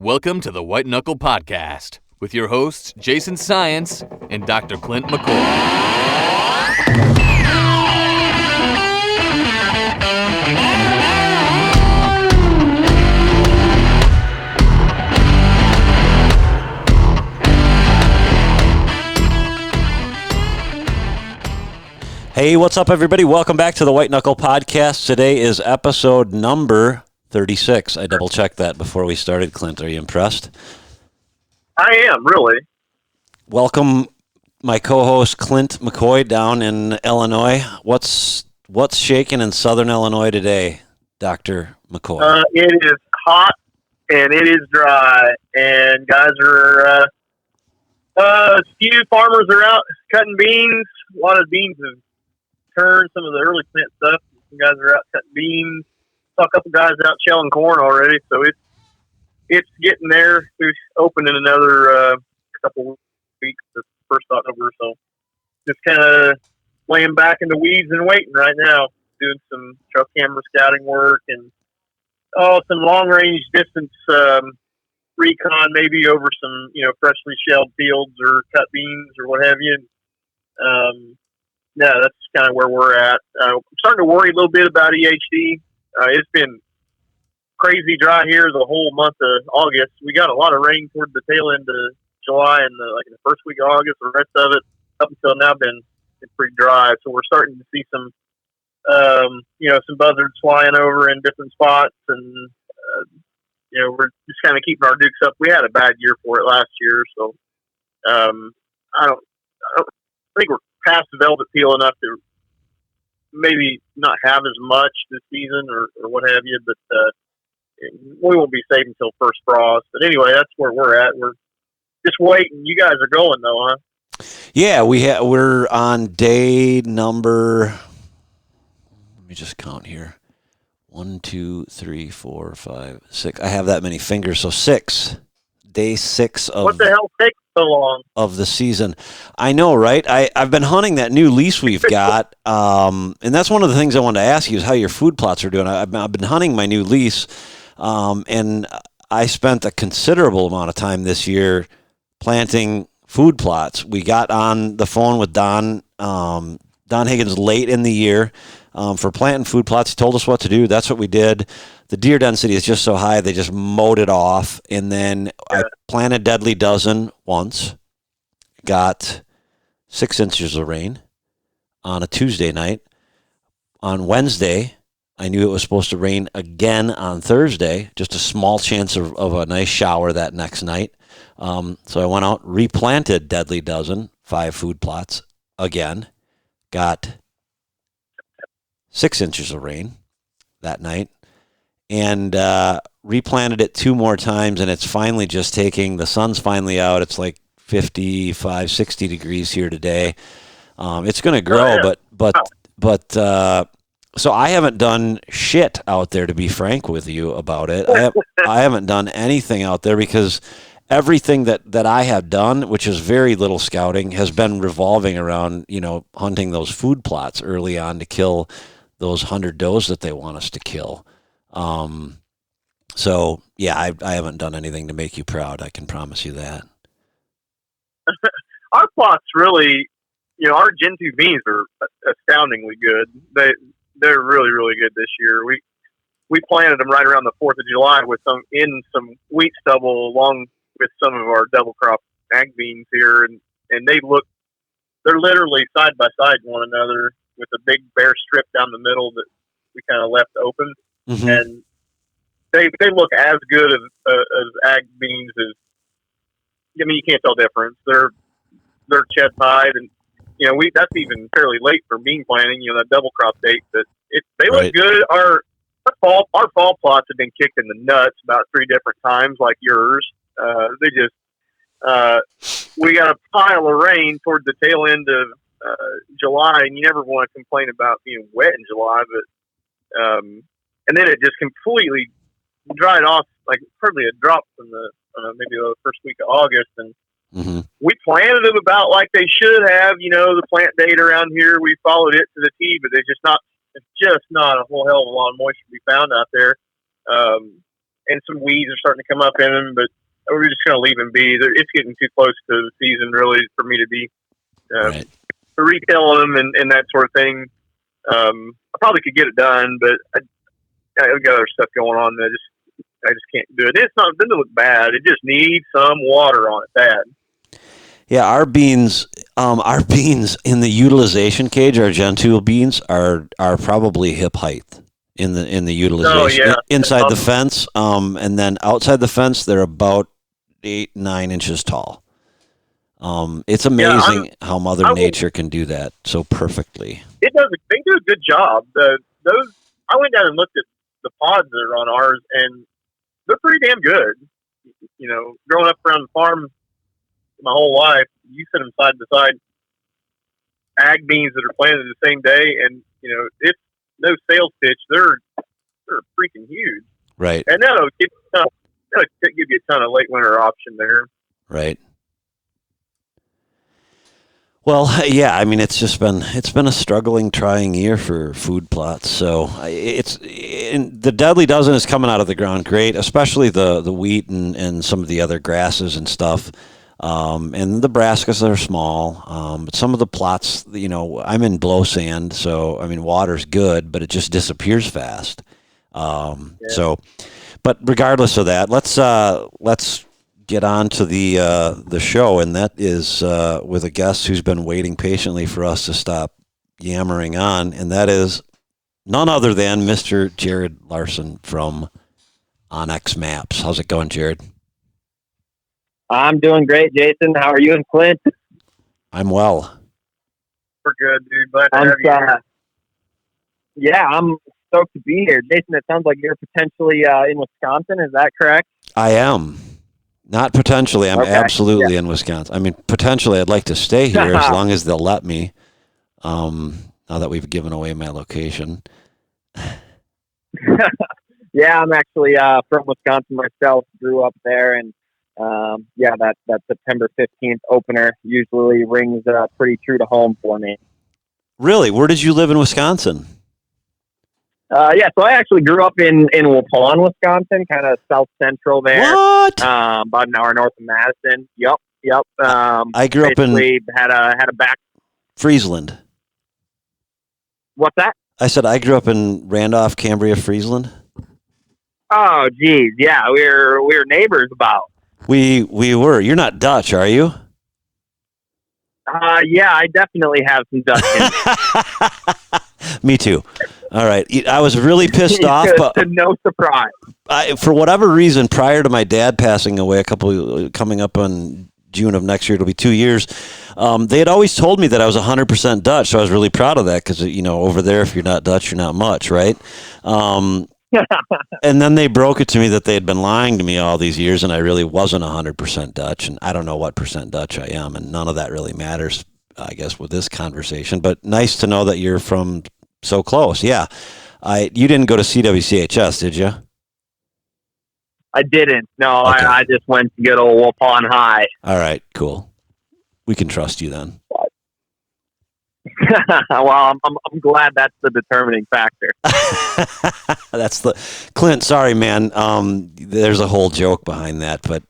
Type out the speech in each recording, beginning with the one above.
Welcome to the White Knuckle Podcast with your hosts, Jason Science and Dr. Clint McCoy. Hey, what's up, everybody? Welcome back to the White Knuckle Podcast. Today is episode number 36. I double-checked that before we started. Clint, are you impressed? I am, really. Welcome, my co-host Clint McCoy down in Illinois. What's shaking in Southern Illinois today, Dr. McCoy? It is hot and it is dry, and guys are a few farmers are out cutting beans. A lot of beans have turned, some of the early plant stuff. Some guys are out cutting beans. Saw a couple guys out shelling corn already, so it's getting there. We've opened in another couple weeks, the first October, so just kind of laying back in the weeds and waiting right now, doing some trail camera scouting work and some long range distance recon, maybe over some freshly shelled fields or cut beans or what have you. Yeah, that's kind of where we're at. I'm starting to worry a little bit about EHD. It's been crazy dry here the whole month of August. We got a lot of rain toward the tail end of July and the first week of August. The rest of it up until now been pretty dry. So we're starting to see some some buzzards flying over in different spots, and we're just kind of keeping our dukes up. We had a bad year for it last year, so I don't think we're past the velvet peel enough to maybe not have as much this season or what have you, but we won't be safe until first frost. But anyway, that's where we're at. We're just waiting. You guys are going though, huh? Yeah, we're on day number. Let me just count here. 1, 2, 3, 4, 5, 6. I have that many fingers, so 6. Day 6 of what the hell takes so long of the season. I know, right? I've been hunting that new lease we've got, and that's one of the things I wanted to ask you is how your food plots are doing. I've been hunting my new lease, and I spent a considerable amount of time this year planting food plots. We got on the phone with Don Higgins late in the year for planting food plots. He told us what to do. That's what we did. The deer density is just so high, they just mowed it off. And then I planted Deadly Dozen once, got 6 inches of rain on a Tuesday night. On Wednesday, I knew it was supposed to rain again on Thursday, just a small chance of a nice shower that next night. So I went out, replanted Deadly Dozen, 5 food plots again, got 6 inches of rain that night, and replanted it 2 more times, and it's finally just the sun's finally out. It's like 55, 60 degrees here today. It's going to grow, but so I haven't done shit out there, to be frank with you about it. I haven't done anything out there because everything that I have done, which is very little scouting, has been revolving around, hunting those food plots early on to kill those 100 does that they want us to kill. So yeah, I haven't done anything to make you proud. I can promise you that. Our plots really, our Gen 2 beans are astoundingly good. They're really, really good this year. We planted them right around the 4th of July with some wheat stubble along with some of our double crop ag beans here, and they're literally side by side one another with a big bare strip down the middle that we kind of left open. Mm-hmm. And they look as good as ag beans as, you can't tell difference. They're chest high, and that's even fairly late for bean planting, that double crop date, but they look right. Good. Our fall plots have been kicked in the nuts about 3 different times, like yours. We got a pile of rain toward the tail end of July, and you never want to complain about being wet in July, but and then it just completely dried off, like hardly a drop from the maybe the first week of August, and mm-hmm. we planted them about like they should have. The plant date around here, we followed it to the T, but it's just not a whole hell of a lot of moisture to be found out there. and some weeds are starting to come up in them, but we're just going to leave them be. It's getting too close to the season, really, for me to be Right. retailing them and that sort of thing. I probably could get it done, but I've got other stuff going on that I just can't do it. It doesn't look bad. It just needs some water on it bad. Yeah, our beans in the utilization cage, our Gentile beans are probably hip height in the utilization. Oh, yeah. Inside the fence, and then outside the fence, they're about 8-9 inches tall. It's amazing how Mother Nature can do that so perfectly. It does. They do a good job. I went down and looked at the pods that are on ours, and they're pretty damn good. You know, growing up around the farm my whole life, you set them side by side. Ag beans that are planted the same day, and it's no sales pitch. They're freaking huge, right? And that'll give you a ton of late winter option there, right? Well, yeah, I mean, it's been a struggling, trying year for food plots. So the Deadly Dozen is coming out of the ground great, especially the wheat and some of the other grasses and stuff. And the brassicas are small, but some of the plots, I'm in blow sand, so I mean, water's good, but it just disappears fast. So, but regardless of that, let's get on to the show, and that is with a guest who's been waiting patiently for us to stop yammering on, and that is none other than Mr. Jared Larsen from Onyx Maps. How's it going, Jared? I'm doing great, Jason. How are you and Clint? I'm well. We're good, dude. Glad to have you here. Yeah, I'm stoked to be here. Jason, it sounds like you're potentially in Wisconsin. Is that correct? I am. Not potentially. I'm absolutely in Wisconsin. I mean, potentially I'd like to stay here as long as they'll let me, now that we've given away my location. Yeah, I'm actually from Wisconsin myself. Grew up there, and that September 15th opener usually rings pretty true to home for me. Really? Where did you live in Wisconsin? So I actually grew up in Waupun, Wisconsin, kind of south central there. What? About an hour north of Madison. Yep. I grew up in had a back. Friesland. What's that? I said I grew up in Randolph, Cambria, Friesland. Oh, geez, yeah, we were neighbors about. We were. You're not Dutch, are you? Yeah, I definitely have some Dutch in me. Me too. All right. I was really pissed off, but no surprise. For whatever reason, prior to my dad passing away, coming up on June of next year, it'll be 2 years. They had always told me that I was 100% Dutch, so I was really proud of that because over there, if you're not Dutch, you're not much, right? And then they broke it to me that they had been lying to me all these years, and I really wasn't 100% Dutch, and I don't know what percent Dutch I am, and none of that really matters, I guess, with this conversation. But nice to know that you're from so close. Yeah, you didn't go to CWCHS, did you? I didn't. No, okay. I just went to good old Waupun High. All right, cool. We can trust you then. Well, I'm glad that's the determining factor. That's Clint. Sorry, man. There's a whole joke behind that, but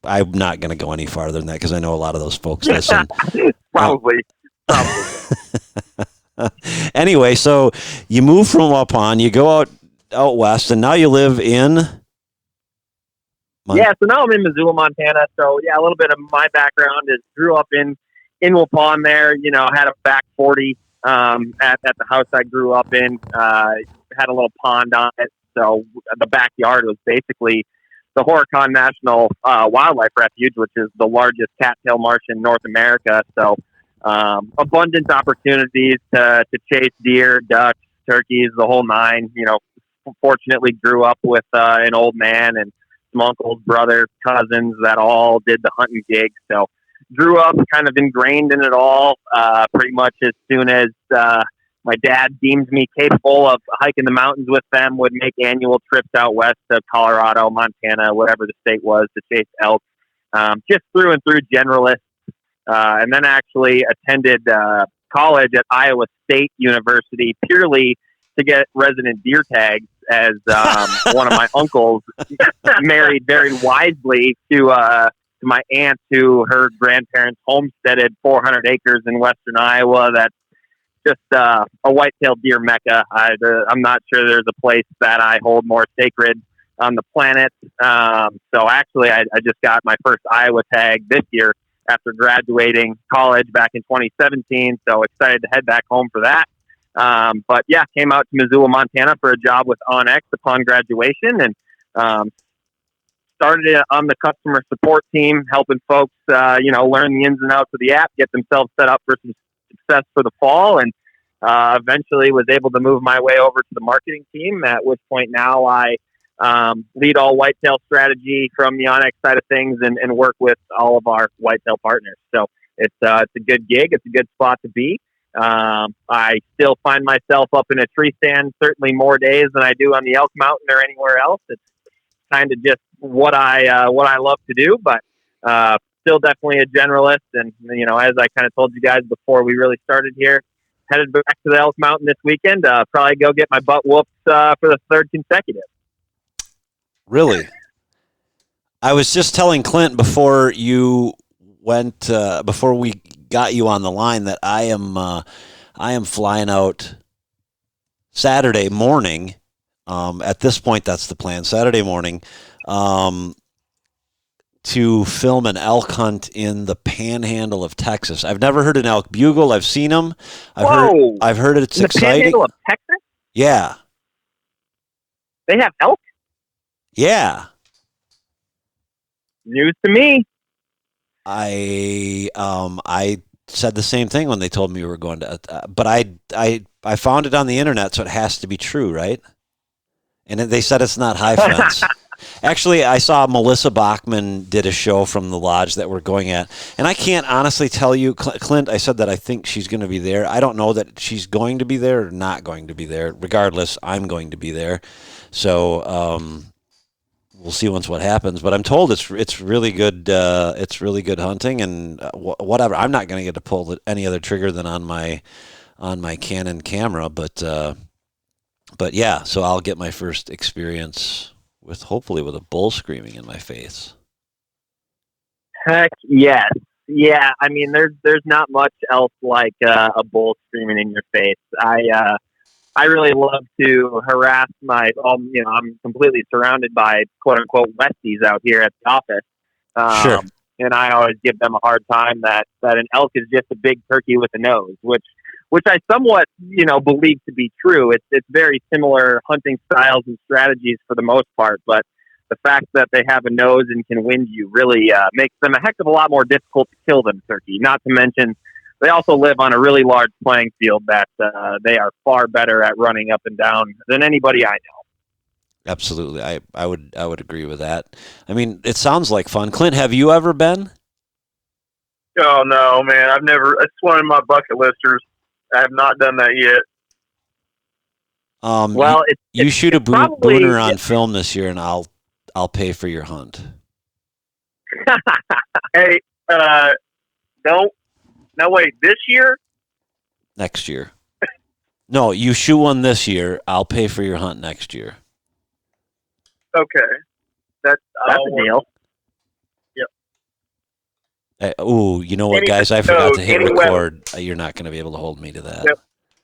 I'm not going to go any farther than that because I know a lot of those folks listen. Probably. Anyway, so you move from Waupun, you go out west, and now you live in. Yeah, so now I'm in Missoula, Montana. So yeah, a little bit of my background is grew up in Waupun there. Had a back 40 at the house I grew up in. Had a little pond on it, so the backyard was basically the Horicon National Wildlife Refuge, which is the largest cattail marsh in North America. So abundant opportunities to chase deer, ducks, turkeys, the whole nine. Fortunately grew up with an old man and some uncles, brothers, cousins that all did the hunting gig. So grew up kind of ingrained in it all. Pretty much as soon as my dad deemed me capable of hiking the mountains with them, would make annual trips out west to Colorado, Montana, whatever the state was, to chase elk. Just through and through generalist. And then actually attended college at Iowa State University purely to get resident deer tags, as one of my uncles married very wisely to my aunt, who her grandparents homesteaded 400 acres in western Iowa. That's just a white-tailed deer mecca. I'm not sure there's a place that I hold more sacred on the planet. So actually, I just got my first Iowa tag this year after graduating college back in 2017. So excited to head back home for that. But yeah, came out to Missoula, Montana for a job with OnX upon graduation, and started on the customer support team, helping folks, learn the ins and outs of the app, get themselves set up for some success for the fall, and eventually was able to move my way over to the marketing team, at which point now I lead all whitetail strategy from the OnX side of things, and work with all of our whitetail partners. So it's a good gig. It's a good spot to be. I still find myself up in a tree stand certainly more days than I do on the elk mountain or anywhere else. It's kind of just what I love to do, but still definitely a generalist. And as I kind of told you guys before we really started here, headed back to the elk mountain this weekend. Probably go get my butt whooped for the third consecutive. Really? I was just telling Clint before you went, before we got you on the line, that I am flying out Saturday morning. At this point, that's the plan. Saturday morning, to film an elk hunt in the panhandle of Texas. I've never heard an elk bugle. I've seen them. I've heard it's in exciting. The panhandle of Texas? Yeah. They have elk? Yeah. News to me. I said the same thing when they told me we were going to, but I found it on the internet, so it has to be true, right? And they said it's not high fence. Actually, I saw Melissa Bachman did a show from the lodge that we're going at, and I can't honestly tell you, Clint, I said that I think she's going to be there. I don't know that she's going to be there or not going to be there. Regardless, I'm going to be there. So we'll see once what happens. But I'm told it's really good. It's really good hunting, and whatever. I'm not going to get to pull any other trigger than on my Canon camera, but yeah. So I'll get my first experience hopefully with a bull screaming in my face. Heck yes. Yeah, I mean, there's not much else like a bull screaming in your face. I really love to harass I'm completely surrounded by quote unquote Westies out here at the office. Sure. And I always give them a hard time that an elk is just a big turkey with a nose, which I somewhat, believe to be true. It's very similar hunting styles and strategies for the most part, but the fact that they have a nose and can wind you really makes them a heck of a lot more difficult to kill than turkey. Not to mention, they also live on a really large playing field that they are far better at running up and down than anybody I know. Absolutely. I would agree with that. I mean, it sounds like fun. Clint, have you ever been? Oh, no, man. I've never. It's one of my bucket listers. I have not done that yet. You shoot a booner on film this year, and I'll pay for your hunt. Hey, don't. No, wait. This year? Next year. No, you shoot one this year. I'll pay for your hunt next year. Okay, that's a deal. Yep. You know what, guys? I forgot to hit record. You're not going to be able to hold me to that. Yep.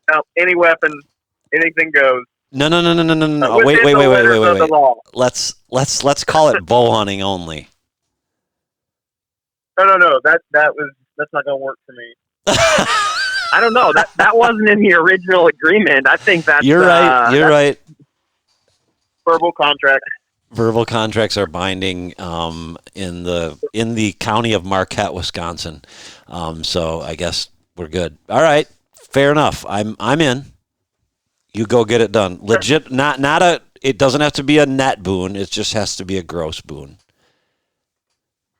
Now, any weapon, anything goes. No. Wait. Let's call it bow hunting only. No. That's not going to work for me. I don't know. That wasn't in the original agreement. I think that's You're right. You're right. Verbal contract. Verbal contracts are binding in the county of Marquette, Wisconsin. So I guess we're good. All right, fair enough. I'm in. You go get it done. Legit. Not a. It doesn't have to be a net boon. It just has to be a gross boon.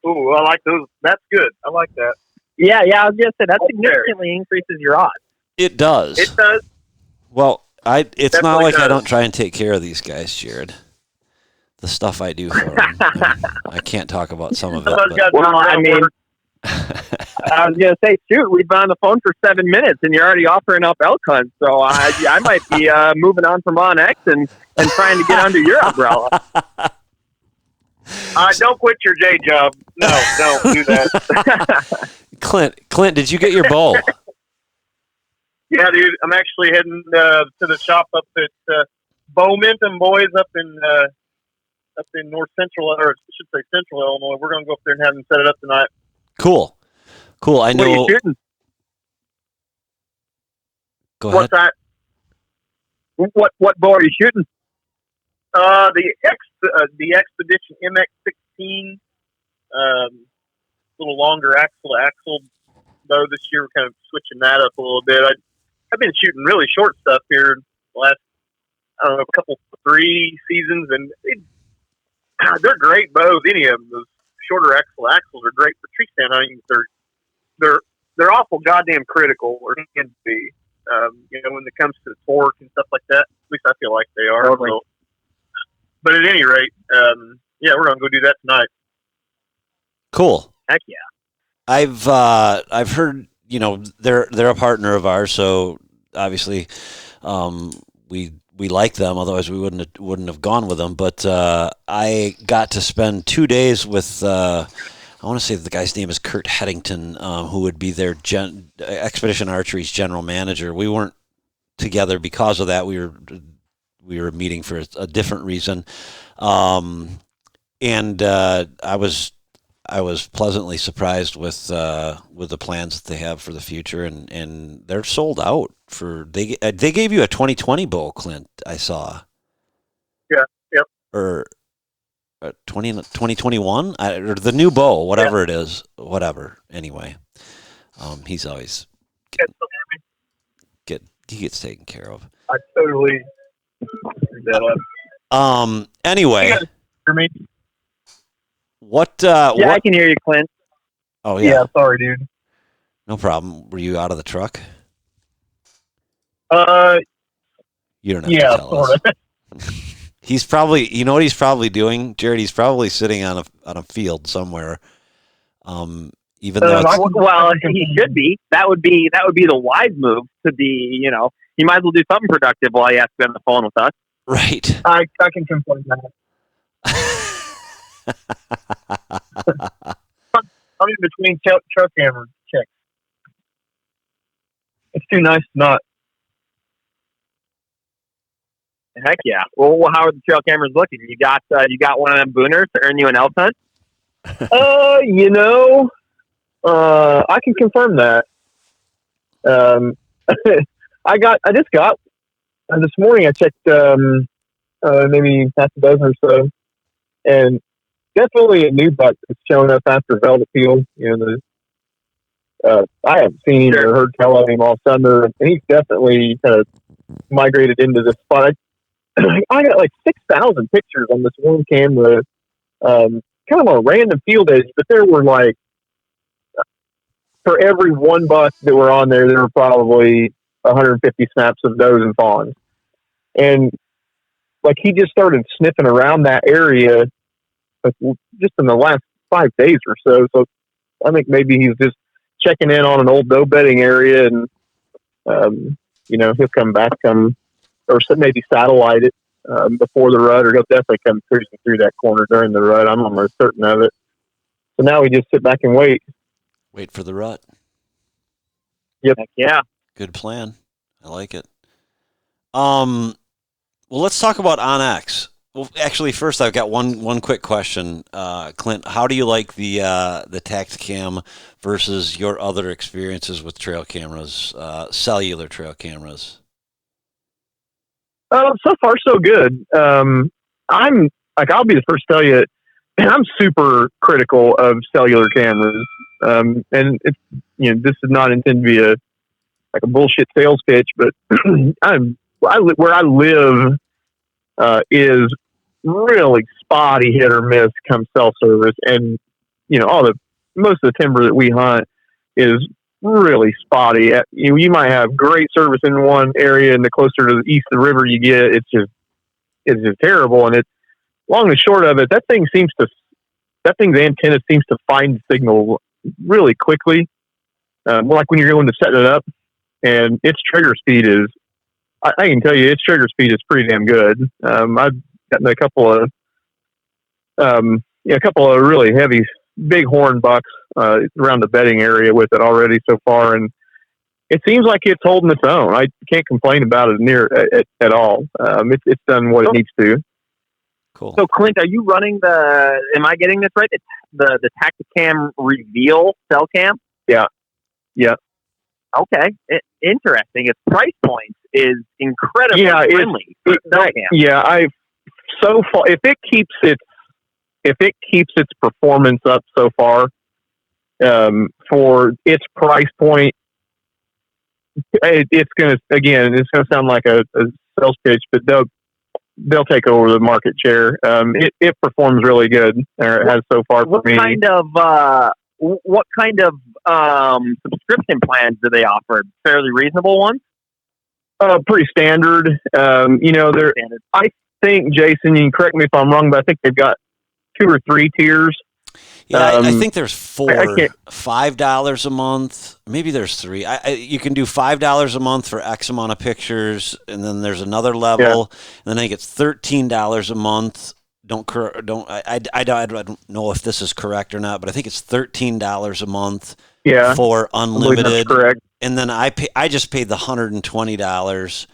Ooh, I like those. That's good. I like that. Yeah. I was gonna say that significantly increases your odds. It does. It does. Well, it's Definitely not like does. I don't try and take care of these guys, Jared. The stuff I do for them. I can't talk about some of it. Somebody's got to Well, do I mean, work. I was gonna say, shoot, we've been on the phone for 7 minutes, and you're already offering up elk hunts. So I might be moving on from OnX and trying to get under your umbrella. Don't quit your day job. No, don't do that. Clint, did you get your bow? Yeah, dude, I'm actually heading to the shop up at Bowminton Boys up in North Central, or I should say Central Illinois. We're gonna go up there and have them set it up tonight. Cool. I know. What are you shooting? Go ahead. What's that? What bow are you shooting? The Expedition MX-16, little longer axle bow this year. We're kind of switching that up a little bit. I've been shooting really short stuff here the last, I don't know, 3 seasons, and they're great bows. Any of them, those shorter axles are great for tree stand hunting. They're awful goddamn critical, or can be. When it comes to torque and stuff like that. At least I feel like they are. Totally. So. But at any rate, we're gonna go do that tonight. Cool. Heck yeah. I've heard, they're a partner of ours, so obviously we like them. Otherwise, we wouldn't have gone with them. But I got to spend 2 days with. I want to say the guy's name is Kurt Headington, who would be their Expedition Archery's general manager. We weren't together because of that. We were meeting for a different reason, and I was pleasantly surprised with the plans that they have for the future, and they're sold out for. They gave you a 2020 bow, Clint. I saw. Yeah. Yep. Or 2021 or the new bow, whatever it is, whatever. Anyway, he's always he gets taken care of. I totally screwed that up. Anyway, for me. What? Yeah, I can hear you, Clint. Oh yeah. Sorry, dude. No problem. Were you out of the truck? You don't have to tell us. He's probably, you know what he's probably doing, Jared? He's probably sitting on a field somewhere. Even though he should be. That would be the wise move to be. You might as well do something productive while you have to be on the phone with us. Right. I can confirm that. I'm in between truck hammer checks. It's too nice to not. Heck yeah! Well, how are the trail cameras looking? You got one of them booners to earn you an elk hunt? I can confirm that. I just got this morning. I checked maybe half a dozen or so, and definitely a new buck that's showing up after velvet field. I haven't seen him or heard tell of him all summer, and he's definitely kind of migrated into this spot. I got like 6,000 pictures on this one camera, kind of on a random field edge, but there were like, for every one buck that were on there were probably 150 snaps of does and fawns. And like he just started sniffing around that area like, just in the last 5 days or so. So I think maybe he's just checking in on an old doe bedding area, and he'll come back or maybe satellite it before the rut, or he'll definitely come cruising through that corner during the rut. I'm almost certain of it. So now we just sit back and wait. Wait for the rut. Yep. Heck yeah. Good plan. I like it. Well, let's talk about OnX. Well, actually, first I've got one quick question, Clint. How do you like the Tacticam versus your other experiences with trail cameras, cellular trail cameras? So far, so good. I'll be the first to tell you, I'm super critical of cellular cameras. And it's, this is not intended to be a bullshit sales pitch, but where I live is really spotty hit or miss come cell service, and most of the timber that we hunt is really spotty. You might have great service in one area, and the closer to the east of the river you get, it's just terrible. And it's long and short of it, that thing's antenna seems to find the signal really quickly. like when you're going to set it up, and its trigger speed is, I can tell you, its trigger speed is pretty damn good. I've gotten a couple of really heavy, big horn bucks around the bedding area with it already so far, and it seems like it's holding its own. I can't complain about it at all. It's done what it needs to. Cool. So, Clint, are you running am I getting this right? It's the Tacticam Reveal cell cam? Yeah. Okay. Interesting. Its price point is incredibly friendly. So far, if it keeps its performance up so far, for its price point, it's gonna sound like a sales pitch, but they'll take over the market share. It performs really good, or it has so far for me. What kind of subscription plans do they offer? Fairly reasonable ones? Pretty standard. Standard. I think, Jason, you can correct me if I'm wrong, but I think they've got 2 or 3 tiers. Yeah, I think there's 4. $5 a month. Maybe there's 3. You can do $5 a month for X amount of pictures, and then there's another level, and then I think it's $13 a month. I don't know if this is correct or not, but I think it's $13 a month for unlimited. That's correct. And then I just paid the $120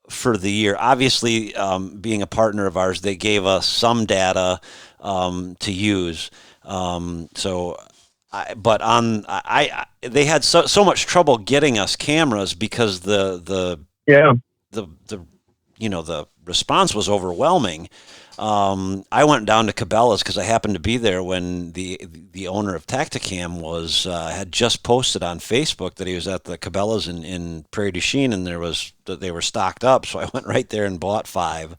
for the year. Obviously, being a partner of ours, they gave us some data to use. They had so much trouble getting us cameras because the response was overwhelming. I went down to Cabela's because I happened to be there when the owner of Tacticam had just posted on Facebook that he was at the Cabela's in Prairie du Chien, and they were stocked up. So I went right there and bought 5.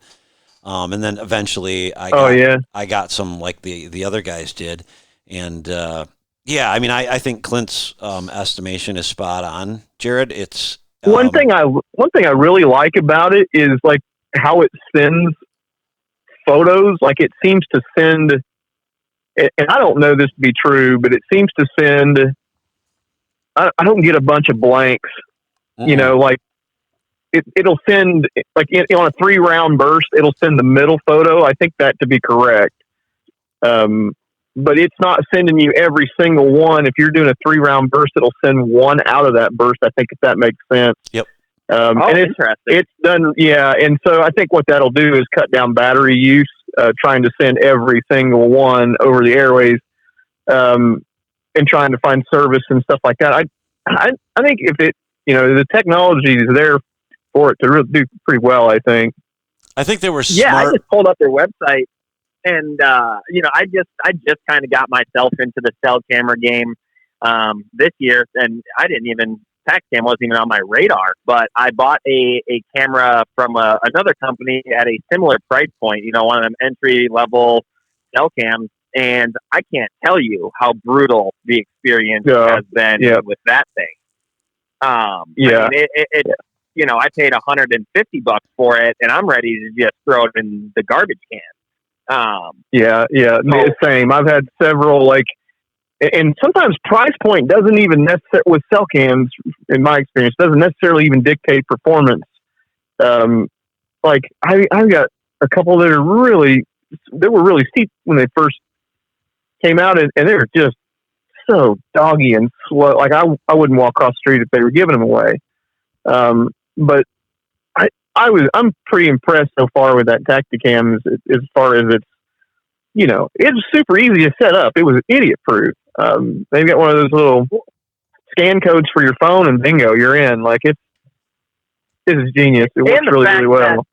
And then eventually I got some like the other guys did. And I think Clint's estimation is spot on. Jared, it's one thing I really like about it is like how it sends photos. Like it seems to send, and I don't know this to be true, but it seems to send, I don't get a bunch of blanks, like it'll send like on a 3-round burst, it'll send the middle photo. I think that to be correct. But it's not sending you every single one. If you're doing a 3-round burst, it'll send one out of that burst. I think if that makes sense. Yep. And interesting. It's done. Yeah. And so I think what that'll do is cut down battery use, trying to send every single one over the airways, and trying to find service and stuff like that. I think if the technology is there for it to really do pretty well, I think they were smart. Yeah, I just pulled up their website, and I just kind of got myself into the cell camera game this year, and Tacticam wasn't even on my radar. But I bought a camera from another company at a similar price point. One of them entry level cell cams, and I can't tell you how brutal the experience has been with that thing. I paid $150 for it, and I'm ready to just throw it in the garbage can. Same. I've had several, and sometimes price point doesn't even necessarily, with cell cams, in my experience, doesn't necessarily even dictate performance. I've got a couple that were really steep when they first came out, and they were just so doggy and slow. Like I wouldn't walk across the street if they were giving them away. But I'm pretty impressed so far with that Tacticam as far as it's super easy to set up. It was idiot proof. They've got one of those little scan codes for your phone and bingo, you're in. Like this is genius. It works really, really well.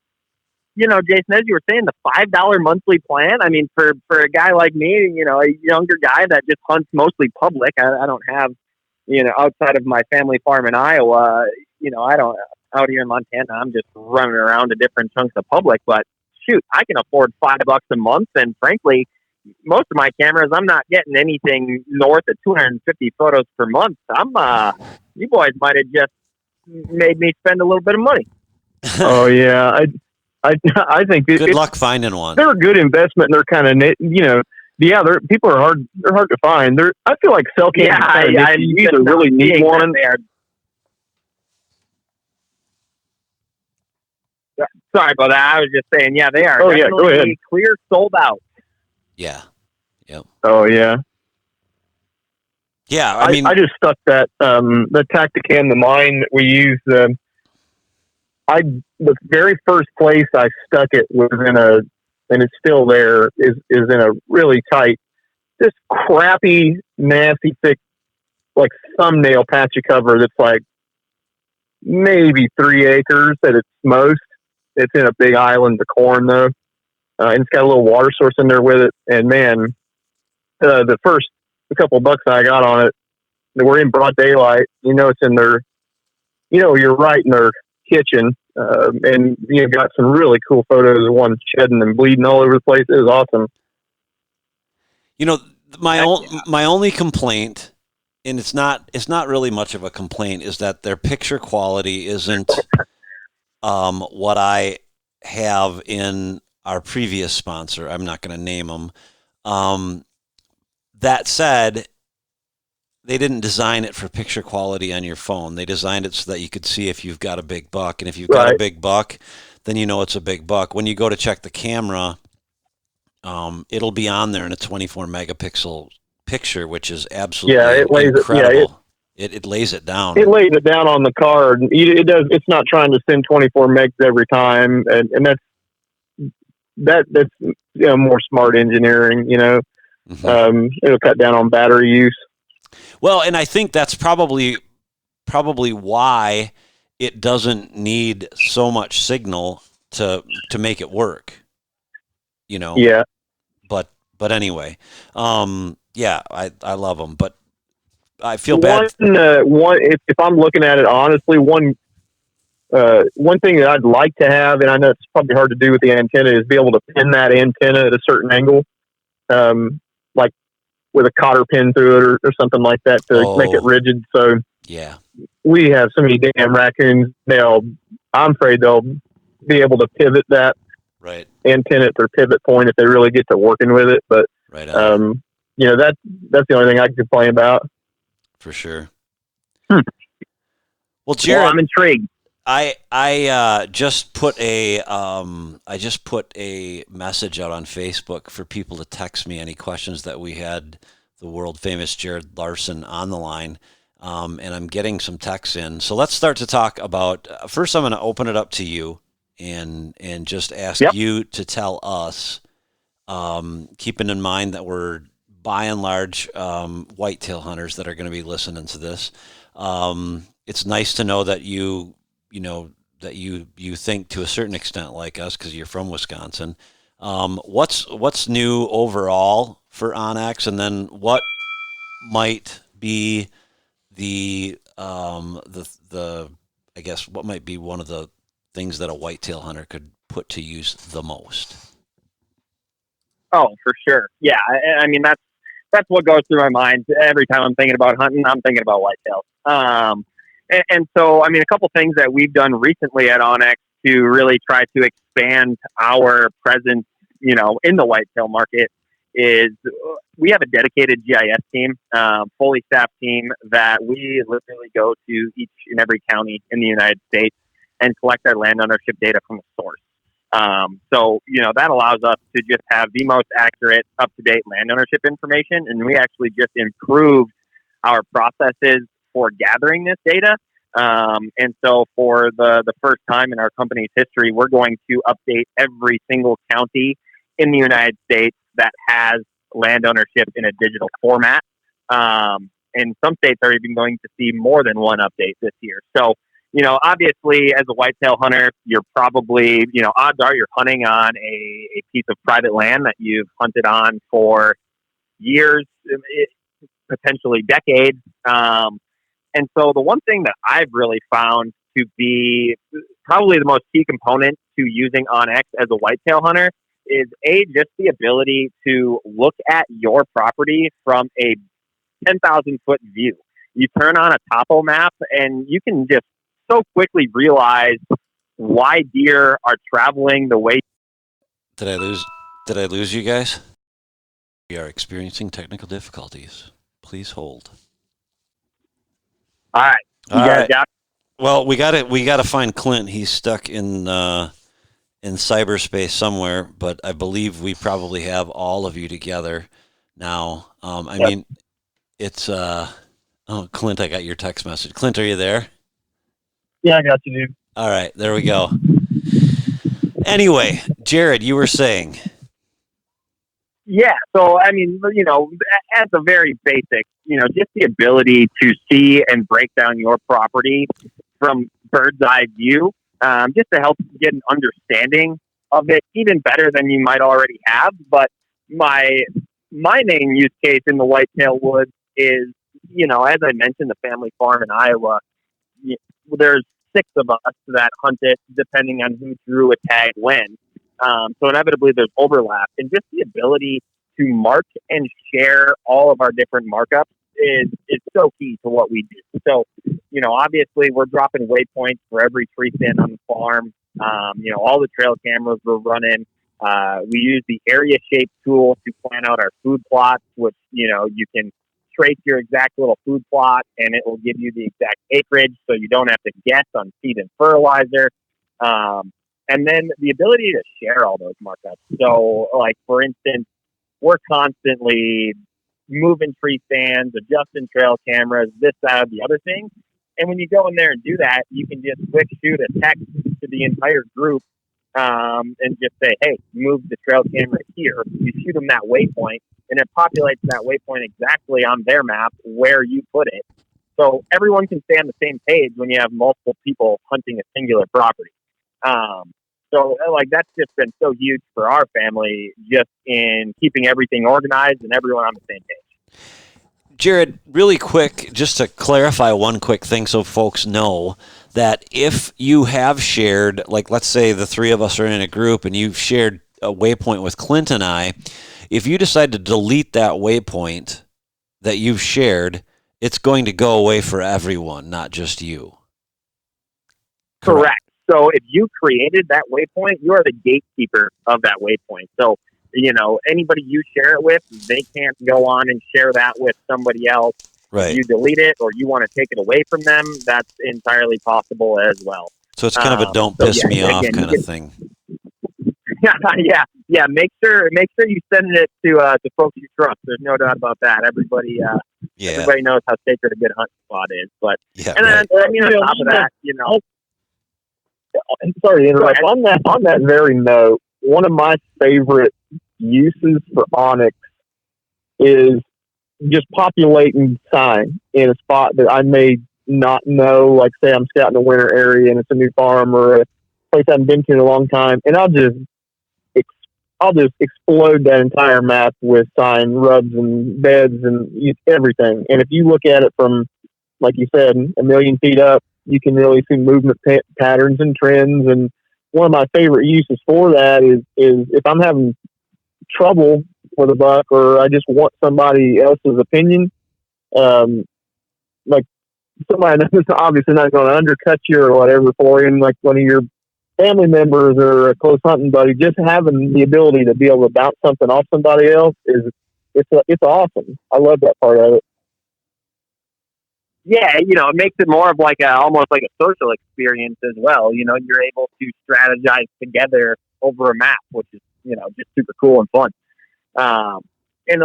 Jason, as you were saying, the $5 monthly plan, I mean, for a guy like me, a younger guy that just hunts mostly public, I don't have, outside of my family farm in Iowa, I don't, out here in Montana, I'm just running around to different chunks of public, but shoot, I can afford $5 a month. And frankly, most of my cameras, I'm not getting anything north of 250 photos per month. You boys might have just made me spend a little bit of money. Oh yeah. I think good luck finding one. They're a good investment. They're kind of, Yeah, people are hard. They're hard to find. I feel like cell cams. Yeah, you either really need one. Sorry about that. I was just saying, yeah, they are. Oh yeah, go ahead. Clear sold out. Yeah. Yep. Oh yeah. Yeah, I mean, I just stuck that the Tacticam, the mine that we use. The very first place I stuck it was and it's still there. Is in a really tight, this crappy, nasty, thick, like thumbnail patchy cover that's like maybe 3 acres at its most. It's in a big island of corn though, and it's got a little water source in there with it. And man, the first couple of bucks I got on it, we're in broad daylight. It's in their, you're right in their kitchen, and got some really cool photos of one shedding and bleeding all over the place. It was awesome. My only complaint, and it's not really much of a complaint, is that their picture quality isn't what I have in our previous sponsor. I'm not going to name them. That said, they didn't design it for picture quality on your phone. They designed it so that you could see if you've got a big buck. And if you've got a big buck, then it's a big buck. When you go to check the camera, it'll be on there in a 24 megapixel picture, which is absolutely incredible. It lays it down. It lays it down on the card. It does. It's not trying to send 24 megs every time, and that's more smart engineering. Mm-hmm. It'll cut down on battery use. Well, and I think that's probably why it doesn't need so much signal to make it work. Yeah. But anyway, yeah, I love them, but I feel bad. If I'm looking at it honestly, one thing that I'd like to have, and I know it's probably hard to do with the antenna, is be able to pin that antenna at a certain angle, like with a cotter pin through it or something like that to make it rigid. So yeah, we have so many damn raccoons. I'm afraid they'll be able to pivot that antenna at their pivot point if they really get to working with it. But that's the only thing I can complain about. For sure. Well, Jared, I'm intrigued. I just put a message out on Facebook for people to text me any questions that we had the world famous Jared Larsen on the line, and I'm getting some texts in. So let's start to talk about. First, I'm going to open it up to you and just ask you to tell us, keeping in mind that we're by and large whitetail hunters that are going to be listening to this. It's nice to know that you think to a certain extent like us because you're from Wisconsin. What's new overall for onX, and then what might be the I guess what might be one of the things that a whitetail hunter could put to use the most? Oh, for sure. Yeah, I mean that's what goes through my mind every time I'm thinking about hunting. I'm thinking about whitetails. And so, I mean, a couple things that we've done recently at onX to really try to expand our presence, in the whitetail market is we have a dedicated GIS team, fully staffed team that we literally go to each and every county in the United States and collect our land ownership data from the source. So, that allows us to just have the most accurate, up-to-date land ownership information. And we actually just improved our processes for gathering this data. And so for the first time in our company's history, we're going to update every single county in the United States that has land ownership in a digital format. And some states are even going to see more than one update this year. So, obviously as a whitetail hunter, you're probably, odds are you're hunting on a piece of private land that you've hunted on for years, potentially decades. And so the one thing that I've really found to be probably the most key component to using onX as a whitetail hunter is just the ability to look at your property from a 10,000 foot view. You turn on a topo map and you can just so quickly realize why deer are traveling the way. Did I lose you guys? We are experiencing technical difficulties. Please hold. All right. You All guys right. got Well, we got to find Clint. He's stuck in cyberspace somewhere, but I believe we probably have all of you together now. I mean, it's oh, Clint, I got your text message. Clint, are you there? Yeah, I got you, dude. All right, there we go. Anyway, Jared, you were saying. Yeah. So, I mean, at the very basic, just the ability to see and break down your property from bird's eye view, just to help get an understanding of it even better than you might already have. But my main use case in the whitetail woods is, as I mentioned, the family farm in Iowa. There's 6 of us that hunt it, depending on who drew a tag when. So inevitably there's overlap, and just the ability to mark and share all of our different markups is so key to what we do. So, obviously we're dropping waypoints for every tree stand on the farm. All the trail cameras we're running. We use the area shape tool to plan out our food plots, which, you can trace your exact little food plot and it will give you the exact acreage, so you don't have to guess on seed and fertilizer. And then the ability to share all those markups. So, like, for instance, we're constantly moving tree stands, adjusting trail cameras, this, that, or the other thing. And when you go in there and do that, you can just quick shoot a text to the entire group and just say, hey, move the trail camera here. You shoot them that waypoint, and it populates that waypoint exactly on their map where you put it. So everyone can stay on the same page when you have multiple people hunting a singular property. So, that's just been so huge for our family, just in keeping everything organized and everyone on the same page. Jared, really quick, just to clarify one quick thing so folks know that if you have shared, like let's say the 3 of us are in a group and you've shared a waypoint with Clint and I, if you decide to delete that waypoint that you've shared, it's going to go away for everyone, not just you. Correct. So if you created that waypoint, you are the gatekeeper of that waypoint. So, anybody you share it with, they can't go on and share that with somebody else. Right. If you delete it or you want to take it away from them, that's entirely possible as well. So it's kind of a don't piss me off kind of thing. Yeah. Make sure you send it to folks you trust. There's no doubt about that. Everybody knows how sacred a good hunt spot is. But yeah, and right. then on top of that, Sorry to interrupt. On that very note, one of my favorite uses for Onyx is just populating sign in a spot that I may not know. Like, say I'm scouting a winter area and it's a new farm or a place I haven't been to in a long time, and I'll just explode that entire map with sign rubs and beds and everything. And if you look at it from, like you said, 1,000,000 feet up, you can really see movement patterns and trends. And one of my favorite uses for that is if I'm having trouble with a buck or I just want somebody else's opinion, like somebody that's obviously not going to undercut you or whatever for you, and like one of your family members or a close hunting buddy, just having the ability to be able to bounce something off somebody else it's awesome. I love that part of it. Yeah, it makes it more of almost like a social experience as well. You're able to strategize together over a map, which is, just super cool and fun. And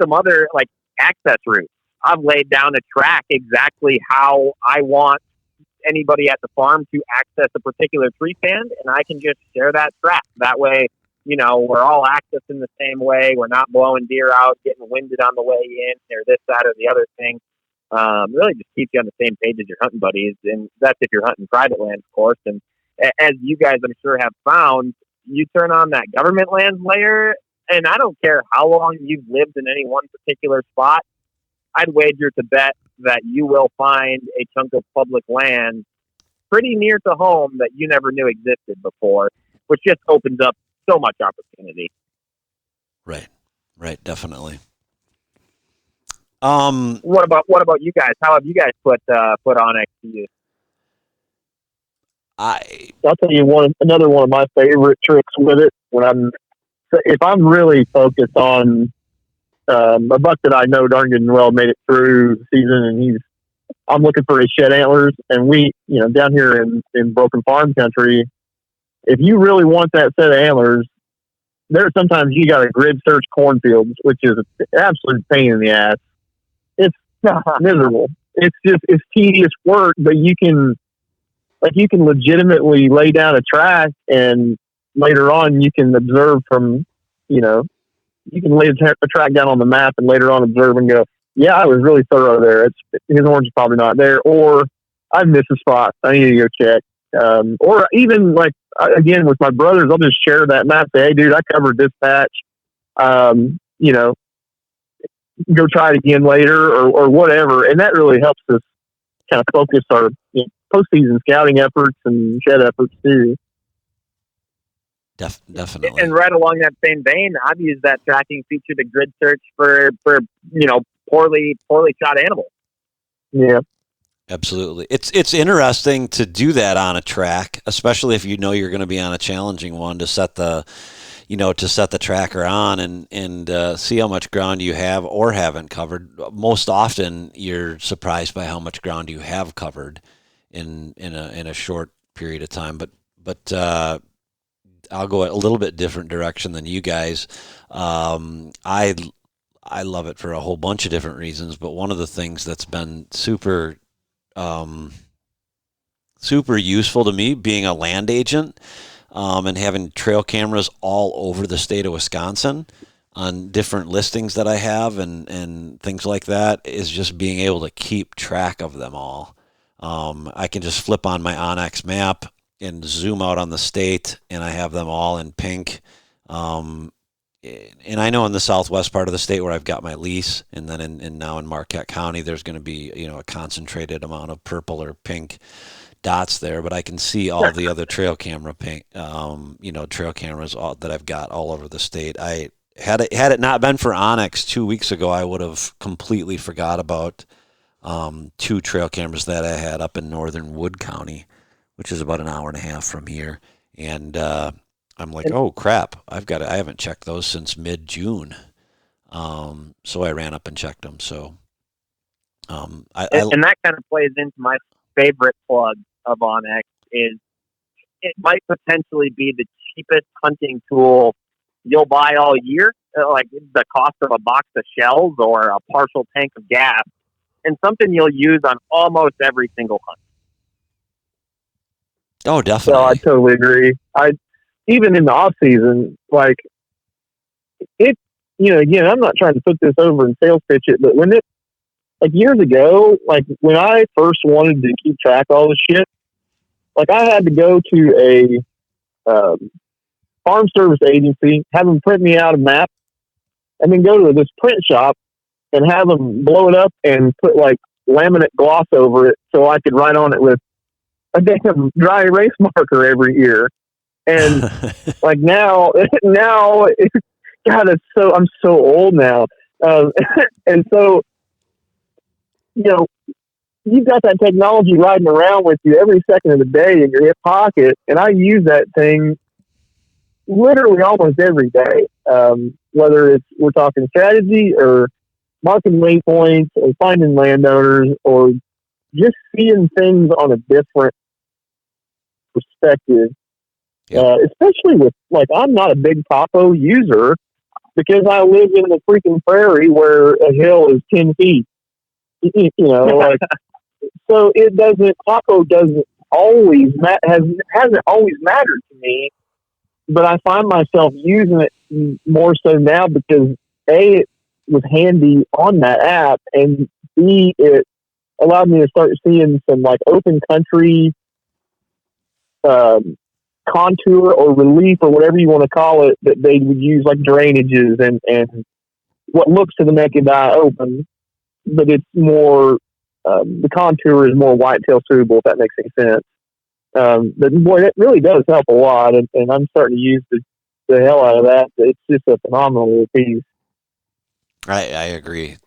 some other access routes. I've laid down a track exactly how I want anybody at the farm to access a particular tree stand, and I can just share that track. That way, we're all accessing the same way. We're not blowing deer out, getting winded on the way in, or this, that, or the other thing. Really just keeps you on the same page as your hunting buddies, and that's if you're hunting private land, of course. And as you guys, I'm sure, have found, you turn on that government lands layer, and I don't care how long you've lived in any one particular spot, I'd wager to bet that you will find a chunk of public land pretty near to home that you never knew existed before, which just opens up so much opportunity. Right, definitely. What about you guys? How have you guys put Onyx to use? I'll tell you another one of my favorite tricks with it if I'm really focused on a buck that I know darn good and well made it through the season, and I'm looking for his shed antlers. And we, down here in Broken Farm country, if you really want that set of antlers, there's sometimes you got to grid search cornfields, which is an absolute pain in the ass. It's miserable. It's tedious work, but you can legitimately lay down a track, and later on you can observe from, you can lay a track down on the map and later on observe and go, yeah, I was really thorough there. His orange is probably not there, or I've missed a spot. I need to go check. Or even again, with my brothers, I'll just share that map. Say, hey, dude, I covered this patch. Go try it again later, or whatever. And that really helps us kind of focus our postseason scouting efforts and shed efforts too. Definitely. And right along that same vein, I've used that tracking feature to grid search for poorly shot animals. Yeah. Absolutely. It's interesting to do that on a track, especially if you know you're going to be on a challenging one, to set the tracker on and see how much ground you have or haven't covered. Most often you're surprised by how much ground you have covered in a short period of time. But I'll go a little bit different direction than you guys. I love it for a whole bunch of different reasons, but one of the things that's been super useful to me, being a land agent, and having trail cameras all over the state of Wisconsin on different listings that I have and things like that, is just being able to keep track of them all. I can just flip on my Onyx map and zoom out on the state, and I have them all in pink. And I know in the southwest part of the state where I've got my lease, and then now in Marquette County, there's going to be a concentrated amount of purple or pink dots there, but I can see all the other trail camera trail cameras that I've got all over the state. Had it not been for Onyx 2 weeks ago, I would have completely forgot about 2 trail cameras that I had up in northern Wood County, which is about an hour and a half from here, and I'm like, oh crap! I haven't checked those since mid-June, so I ran up and checked them. So, and that kind of plays into my favorite plug of Onyx. Is it might potentially be the cheapest hunting tool you'll buy all year, like the cost of a box of shells or a partial tank of gas, and something you'll use on almost every single hunt. Oh, definitely. So I totally agree. Even in the off season, again, I'm not trying to put this over and sales pitch it, but when years ago, when I first wanted to keep track of all this shit, I had to go to a farm service agency, have them print me out a map, and then go to this print shop and have them blow it up and put laminate gloss over it so I could write on it with a damn dry erase marker every year. And now, God, I'm so old now. And so, you've got that technology riding around with you every second of the day in your hip pocket. And I use that thing literally almost every day. Whether we're talking strategy or marking waypoints or finding landowners or just seeing things on a different perspective. Especially with I'm not a big topo user because I live in the freaking prairie where a hill is 10 feet. So topo doesn't always hasn't always mattered to me, but I find myself using it more so now because A, it was handy on that app, and B, it allowed me to start seeing some open country contour or relief or whatever you want to call it that they would use drainages and what looks to the naked eye open, but it's more the contour is more whitetail suitable, if that makes any sense. But boy, that really does help a lot, and I'm starting to use the hell out of that. It's just a phenomenal piece. I agree.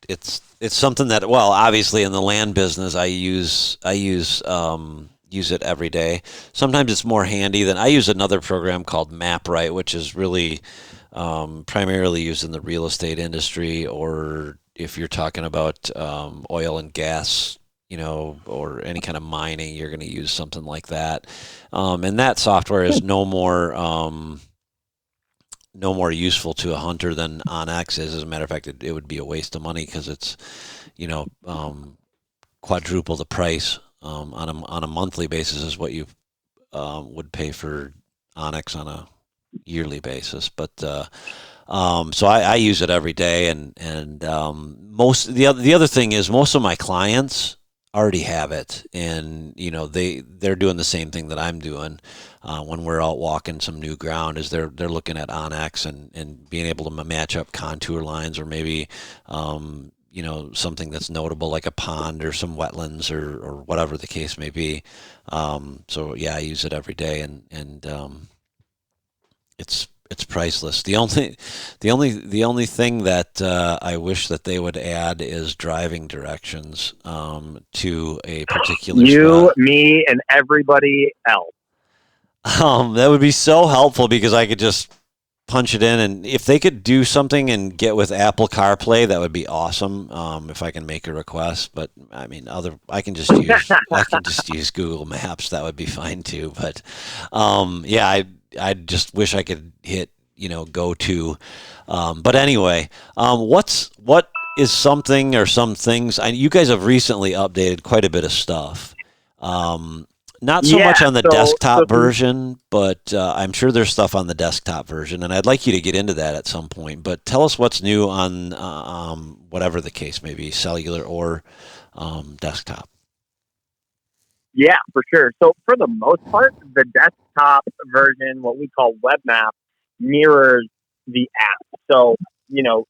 It's something that, well, obviously in the land business, I use it every day. Sometimes it's more handy than I use another program called MapRight, which is really primarily used in the real estate industry, or if you're talking about oil and gas, or any kind of mining, you're going to use something like that. And that software is no more useful to a hunter than OnX is. As a matter of fact, it would be a waste of money because it's, quadruple the price on a monthly basis is what you would pay for OnX on a yearly basis. But so I use it every day, and the other thing is most of my clients already have it, and they're doing the same thing that I'm doing when we're out walking some new ground. Is they're looking at OnX and being able to match up contour lines, or maybe something that's notable like a pond or some wetlands or whatever the case may be. So yeah, I use it every day, and it's priceless. The only thing that I wish that they would add is driving directions to a particular spot. Me, and everybody else. That would be so helpful because I could just punch it in, and if they could do something and get with Apple CarPlay, that would be awesome. If I can make a request, but I mean, I can just use Google Maps. That would be fine too. But yeah, I just wish I could hit go to. But anyway, what is something or some things? You guys have recently updated quite a bit of stuff. Not so much on the desktop version, but I'm sure there's stuff on the desktop version, and I'd like you to get into that at some point. But tell us what's new on whatever the case may be, cellular or desktop. Yeah, for sure. So for the most part, the desktop version, what we call Web Map, mirrors the app. So,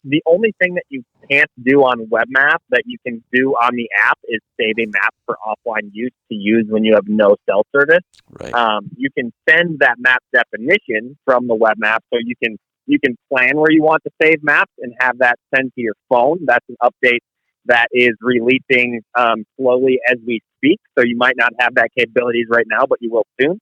the only thing that you can't do on Web Map that you can do on the app is save a map for offline use to use when you have no cell service. Right. You can send that map definition from the Web Map, so you can plan where you want to save maps and have that sent to your phone. That's an update that is releasing slowly as we speak. So you might not have that capabilities right now, but you will soon.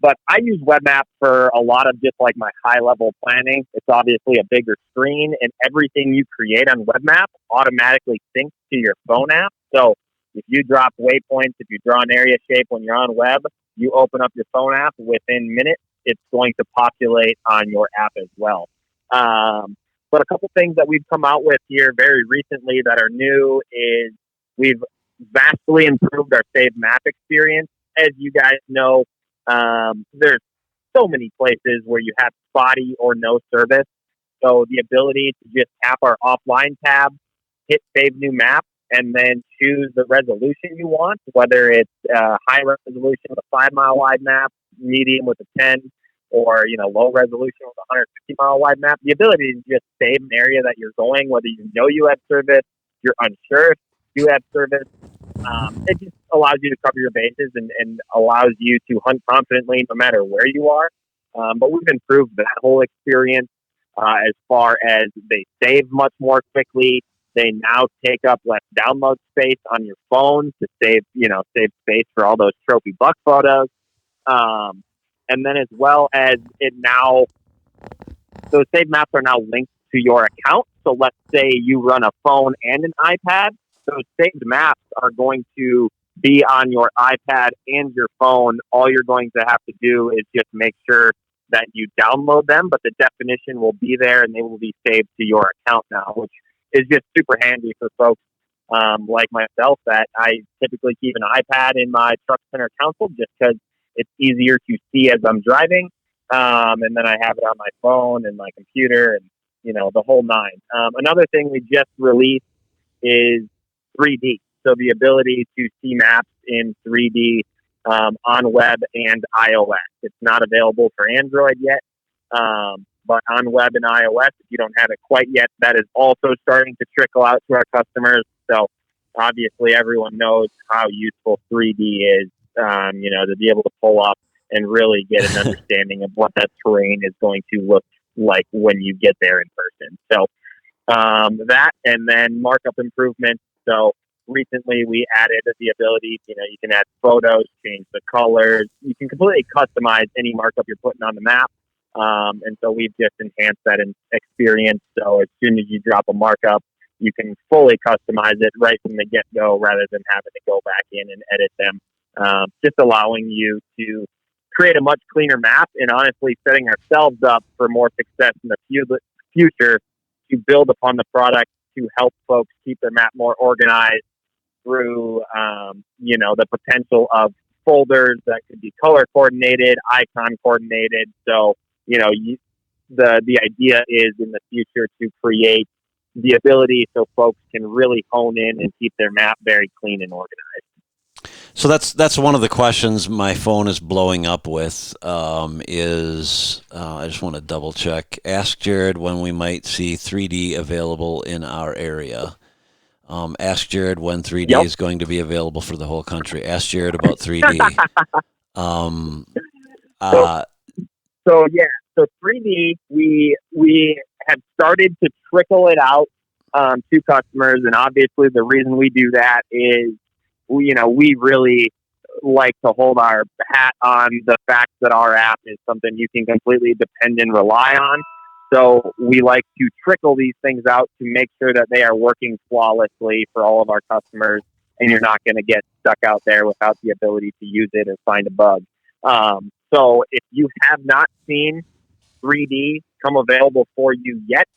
But I use Web Map for a lot of just like my high level planning. It's obviously a bigger screen, and everything you create on Web Map automatically syncs to your phone app. So if you drop waypoints, if you draw an area shape when you're on web, you open up your phone app within minutes, it's going to populate on your app as well. But a couple things that we've come out with here very recently that are new is we've vastly improved our save map experience. As you guys know, there's so many places where you have spotty or no service. So the ability to just tap our offline tab, hit save new map, and then choose the resolution you want, whether it's high resolution with a 5-mile wide map, medium with a 10, or low resolution with a 150-mile wide map. The ability to just save an area that you're going, whether you have service, you're unsure if you have service. It just allows you to cover your bases and allows you to hunt confidently no matter where you are. But we've improved that whole experience as far as they save much more quickly. They now take up less download space on your phone to save space for all those trophy buck photos. And then as well as those save maps are now linked to your account. So let's say you run a phone and an iPad. Those saved maps are going to be on your iPad and your phone. All you're going to have to do is just make sure that you download them, but the definition will be there and they will be saved to your account now, which is just super handy for folks like myself that I typically keep an iPad in my truck center console just because it's easier to see as I'm driving. And then I have it on my phone and my computer and, the whole nine. Another thing we just released is 3D. So the ability to see maps in 3D on web and iOS. It's not available for Android yet, but on web and iOS, if you don't have it quite yet, that is also starting to trickle out to our customers. So obviously everyone knows how useful 3D is, to be able to pull up and really get an understanding of what that terrain is going to look like when you get there in person. So that, and then markup improvements. So recently we added the ability, you can add photos, change the colors. You can completely customize any markup you're putting on the map. And so we've just enhanced that experience. So as soon as you drop a markup, you can fully customize it right from the get-go rather than having to go back in and edit them. Just allowing you to create a much cleaner map and honestly setting ourselves up for more success in the future to build upon the product to help folks keep their map more organized through, the potential of folders that could be color coordinated, icon coordinated. So, the idea is in the future to create the ability so folks can really hone in and keep their map very clean and organized. So that's one of the questions my phone is blowing up with. I just want to double check. Ask Jared when we might see 3D available in our area. Ask Jared when 3D is going to be available for the whole country. Ask Jared about 3D. So 3D, we have started to trickle it out to customers, and obviously the reason we do that is we really like to hold our hat on the fact that our app is something you can completely depend and rely on. So we like to trickle these things out to make sure that they are working flawlessly for all of our customers, and you're not going to get stuck out there without the ability to use it or find a bug. So if you have not seen 3D come available for you yet,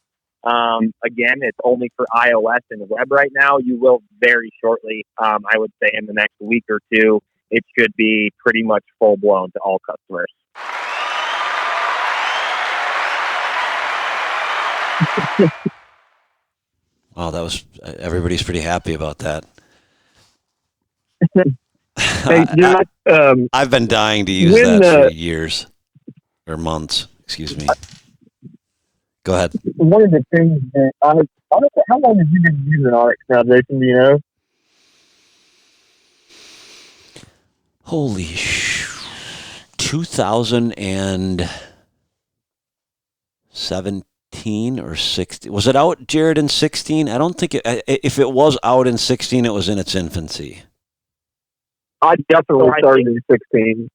again, it's only for iOS and web right now. You will very shortly, I would say in the next week or two, it should be pretty much full blown to all customers. Wow, everybody's pretty happy about that. Hey, I've been dying to use that for years or months. Excuse me. Go ahead. One of the things that how long have you been using RX now, Jason? Do you know? Holy 2017 or 16. Was it out, Jared, in 16? I don't think if it was out in 16, it was in its infancy. I definitely started in 16.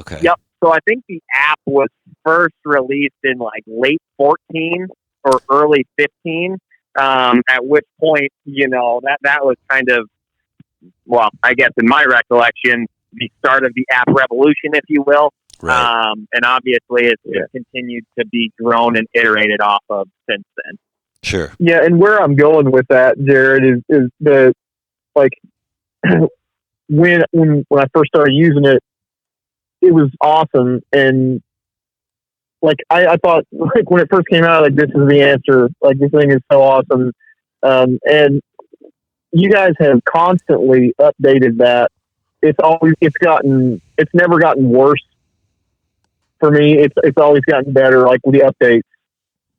Okay. Yep. So I think the app was first released in like late 14 or early 15. At which point, that was kind of, well, I guess in my recollection, the start of the app revolution, if you will. Right. And obviously it's continued to be grown and iterated off of since then. Sure. Yeah. And where I'm going with that, Jared, is that like when I first started using it, it was awesome. And like, I thought like when it first came out, like this is the answer, like this thing is so awesome. And you guys have constantly updated that. It's never gotten worse for me. It's always gotten better, like with the updates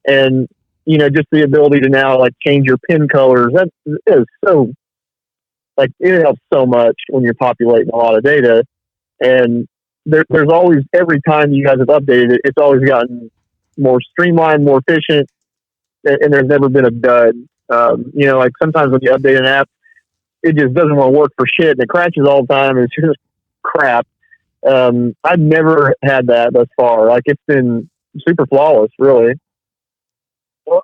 and, just the ability to now like change your pin colors. That is so like, it helps so much when you're populating a lot of data. And there's always, every time you guys have updated it, it's always gotten more streamlined, more efficient, and there's never been a dud. Like sometimes when you update an app, it just doesn't want to work for shit and it crashes all the time and it's just crap. I've never had that thus far. Like it's been super flawless, really. Well,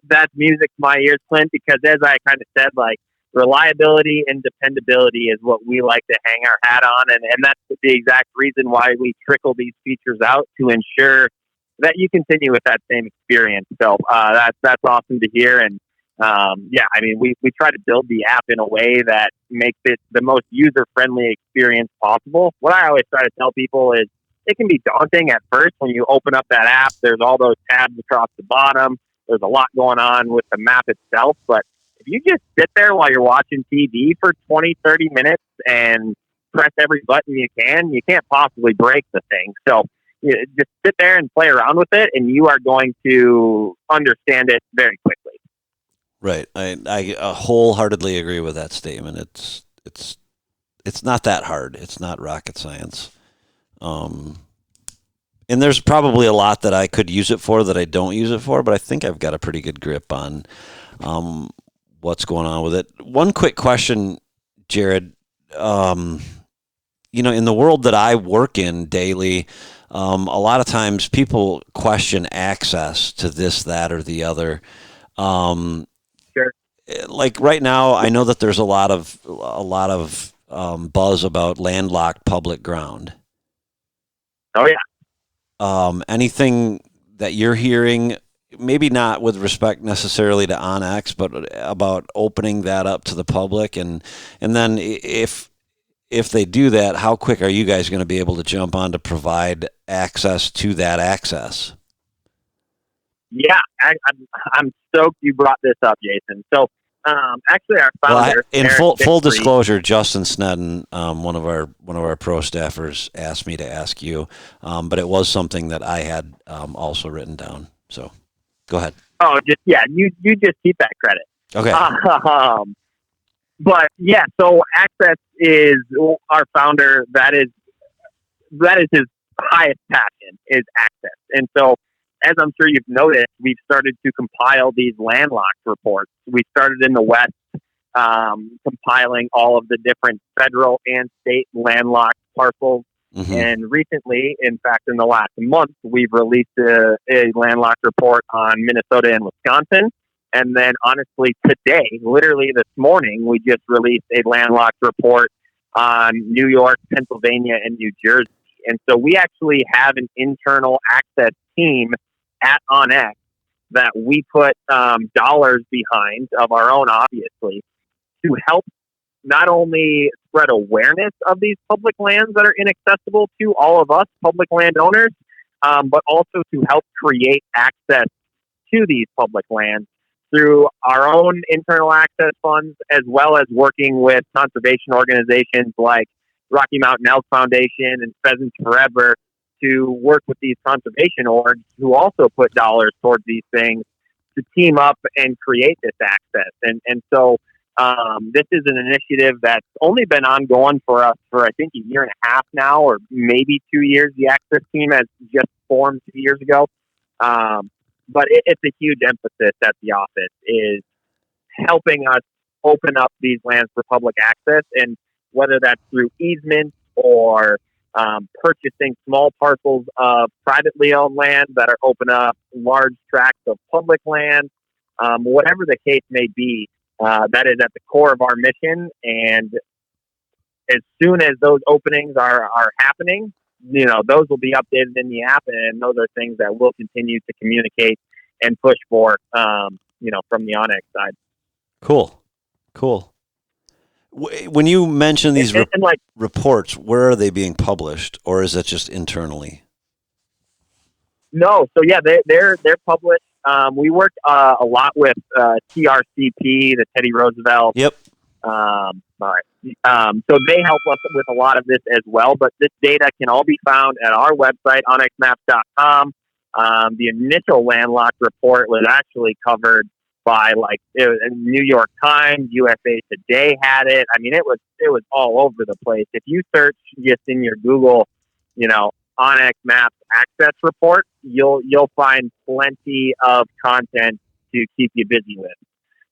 that's music to my ears, Clint, because as I kind of said, like reliability and dependability is what we like to hang our hat on. And that's the exact reason why we trickle these features out to ensure that you continue with that same experience. So that's awesome to hear. And we try to build the app in a way that makes it the most user-friendly experience possible. What I always try to tell people is it can be daunting at first when you open up that app. There's all those tabs across the bottom. There's a lot going on with the map itself. But if you just sit there while you're watching TV for 20, 30 minutes and press every button you can't possibly break the thing. So just sit there and play around with it, and you are going to understand it very quickly. Right. I wholeheartedly agree with that statement. It's not that hard. It's not rocket science. And there's probably a lot that I could use it for that I don't use it for, but I think I've got a pretty good grip on what's going on with it. One quick question, Jared. in the world that I work in daily, a lot of times people question access to this, that, or the other. Sure. Like right now, I know that there's a lot of buzz about landlocked public ground. Oh yeah. Anything that you're hearing, maybe not with respect necessarily to Onyx, but about opening that up to the public, and then if they do that, how quick are you guys going to be able to jump on to provide access to that access? Yeah, I'm stoked you brought this up, Jason. So, actually, our founder, in Eric full Bixby, disclosure, Justin Snedden, one of our pro staffers, asked me to ask you, but it was something that I had also written down. So, go ahead. Oh, you just keep that credit. Okay. But yeah, so access is our founder. That is his highest passion, is access. And so, as I'm sure you've noticed, we've started to compile these landlocked reports. We started in the West, compiling all of the different federal and state landlocked parcels. Mm-hmm. And recently, in fact, in the last month, we've released a landlocked report on Minnesota and Wisconsin. And then, honestly, today, literally this morning, we just released a landlocked report on New York, Pennsylvania, and New Jersey. And so we actually have an internal access team at Onyx that we put dollars behind, of our own, obviously, to help not only spread awareness of these public lands that are inaccessible to all of us public landowners, but also to help create access to these public lands through our own internal access funds, as well as working with conservation organizations like Rocky Mountain Elk Foundation and Pheasants Forever to work with these conservation orgs who also put dollars towards these things to team up and create this access. And so this is an initiative that's only been ongoing for us for, I think, a year and a half now, or maybe 2 years. The access team has just formed 2 years ago. But it's a huge emphasis at the office, is helping us open up these lands for public access, and whether that's through easements or purchasing small parcels of privately owned land that are open up large tracts of public land, whatever the case may be, that is at the core of our mission. And as soon as those openings are happening, those will be updated in the app, and those are things that we'll continue to communicate and push for, from the Onyx side. Cool. When you mention these reports, where are they being published, or is it just internally? No, so yeah, they're published. We work a lot with TRCP, the Teddy Roosevelt. Yep. All right. So they help us with a lot of this as well, but this data can all be found at our website, onyxmaps.com. The initial landlocked report was actually covered by New York Times, USA Today had it. I mean, it was all over the place. If you search just in your Google, Onyx Maps access report, you'll find plenty of content to keep you busy with.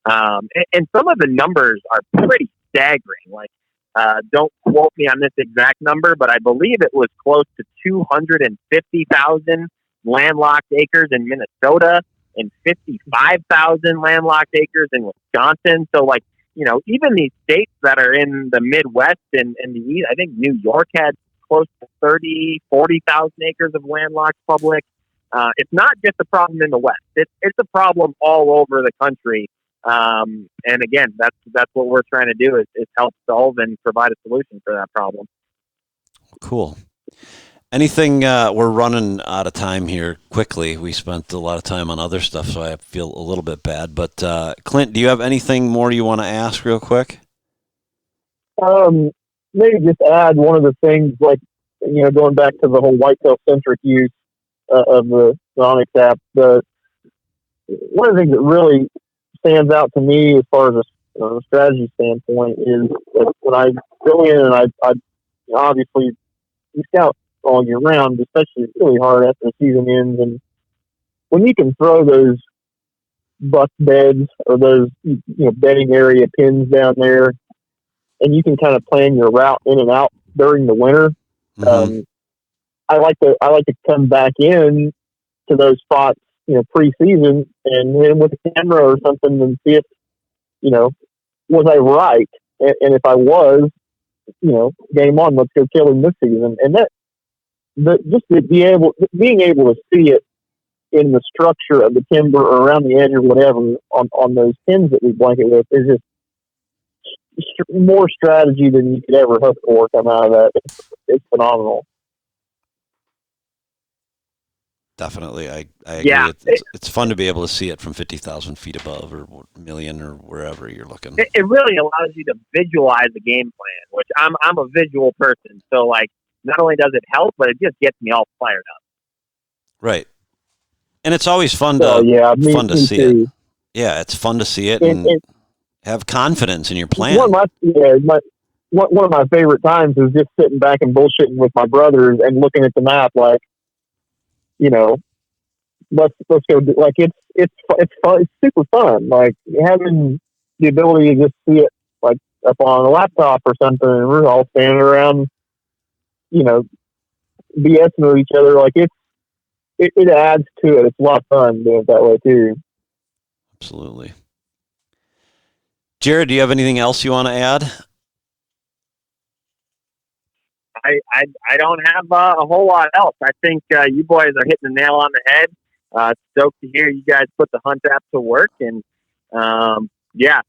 And some of the numbers are pretty staggering. Don't quote me on this exact number, but I believe it was close to 250,000 landlocked acres in Minnesota and 55,000 landlocked acres in Wisconsin. So, even these states that are in the Midwest and the East, I think New York had close to 40,000 acres of landlocked public. It's not just a problem in the West. It's a problem all over the country. And again, that's what we're trying to do is help solve and provide a solution for that problem. Cool. Anything, we're running out of time here quickly. We spent a lot of time on other stuff, so I feel a little bit bad. But Clint, do you have anything more you want to ask real quick? Maybe just add one of the things, going back to the whole whitetail-centric use of the Onyx app. One of the things that really stands out to me as far as a strategy standpoint is that when I go in and I obviously scout all year round, especially really hard after the season ends, and when you can throw those buck beds or those bedding area pins down there, and you can kind of plan your route in and out during the winter. Mhm. I like to come back in to those spots, preseason and hit them with a camera or something and see if, was I right? And if I was, game on, let's go kill him this season. And just to being able to see it in the structure of the timber or around the edge or whatever on those pins that we blanket with is just more strategy than you could ever hope for come out of that. It's phenomenal. Definitely, I agree. Yeah, It's fun to be able to see it from 50,000 feet above or a million or wherever you're looking. it really allows you to visualize the game plan, which I'm a visual person. So like, not only does it help, but it just gets me all fired up. Right, and it's always fun So, to me see too. it. Yeah, it's fun to see it And and have confidence in your plan. one of my favorite times is just sitting back and bullshitting with my brothers and looking at the map like, let's go do, like it's fun, it's super fun, like having the ability to just see it like up on a laptop or something and we're all standing around, BSing with each other. Like it adds to it. It's a lot of fun doing it that way too. Absolutely. Jared, do you have anything else you want to add? I don't have a whole lot else. I think you boys are hitting the nail on the head. Stoked to hear you guys put the Hunt app to work. And for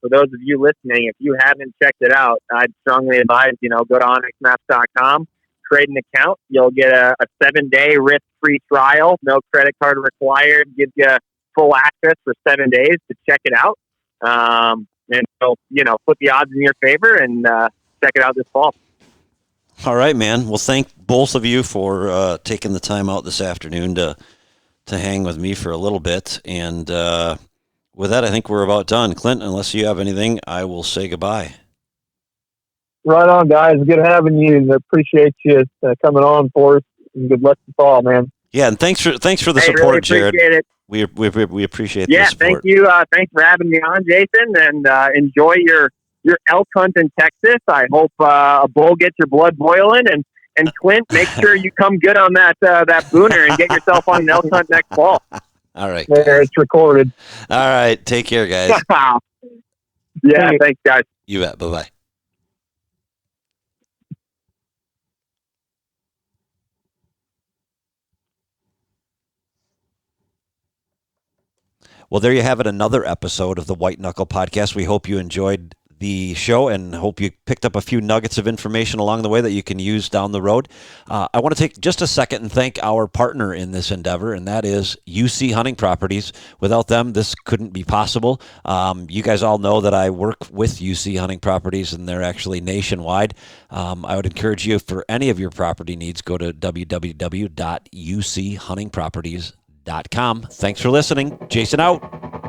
those of you listening, if you haven't checked it out, I'd strongly advise, go to onyxmaps.com, create an account. You'll get a 7-day risk-free trial, no credit card required, gives you full access for 7 days to check it out. And so, put the odds in your favor and check it out this fall. All right, man. Well, thank both of you for taking the time out this afternoon to hang with me for a little bit. And with that, I think we're about done. Clint, unless you have anything, I will say goodbye. Right on, guys. Good having you, and appreciate you coming on for us. And good luck to fall, man. Yeah, and thanks for the support, really Jared. Appreciate it. We appreciate the support. Thank you. Thanks for having me on, Jason, and enjoy your elk hunt in Texas. I hope a bull gets your blood boiling, and Clint, make sure you come good on that booner and get yourself on an elk hunt next fall. All right. There, it's recorded. All right. Take care, guys. Yeah, thanks, guys. You bet. Bye-bye. Well, there you have it, another episode of the White Knuckle Podcast. We hope you enjoyed the show and hope you picked up a few nuggets of information along the way that you can use down the road. I want to take just a second and thank our partner in this endeavor, and that is UC Hunting Properties. Without them, this couldn't be possible. You guys all know that I work with UC Hunting Properties, and they're actually nationwide. I would encourage you, for any of your property needs, go to www.uchuntingproperties.com. Thanks for listening. Jason out.